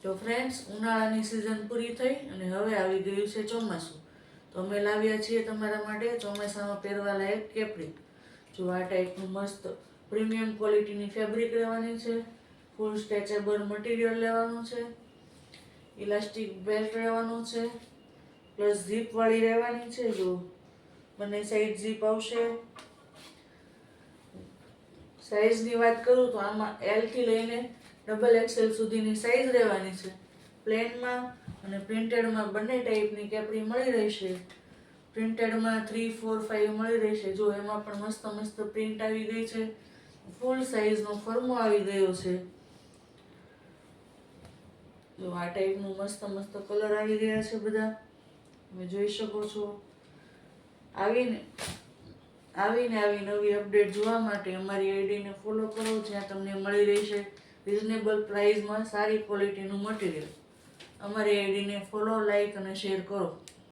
તો ફ્રેન્ડ્સ, ઉનાળાની સિઝન પૂરી થઈ અને હવે આવી ગયું છે ચોમાસું. તો અમે લાવ્યા છીએ તમારા માટે ચોમાસામાં પહેરવા લાયક કેપરી. જો આ ટાઈપનું મસ્ત પ્રીમિયમ ક્વોલિટીની ફેબ્રિક રહેવાની છે, ફૂલ સ્ટ્રેચેબલ મટીરિયલ લેવાનું છે, ઇલાસ્ટિક બેલ્ટ રહેવાનું છે, પ્લસ ઝીપવાળી રહેવાની છે. જો બંને સાઈડ ઝીપ આવશે. સાઇઝની વાત કરું તો આમાં L થી લઈને XXL સુધીની સાઇઝ રહેવાની છે. પ્લેનમાં અને પ્રિન્ટેડમાં બંને ટાઈપની કેપરી મળી રહેશે. પ્રિન્ટેડમાં 3, 4, 5 મળી રહેશે. જો એમાં પણ મસ્ત મસ્ત પ્રિન્ટ આવી ગઈ છે, ફૂલ સાઇઝનો ફર્મો આવી ગયો છે. જો આ ટાઈપનું મસ્ત મસ્ત કલર આવી ગયા છે બધા, તમે જોઈ શકો છો. આવી નવી અપડેટ જોવા માટે અમારી આઈડીને ફોલો કરો, જ્યાં તમને મળી રહેશે રિઝનેબલ પ્રાઇસમાં સારી ક્વોલિટીનું મટીરિયલ. અમારી આઈડીને ફોલો, લાઈક અને શેર કરો.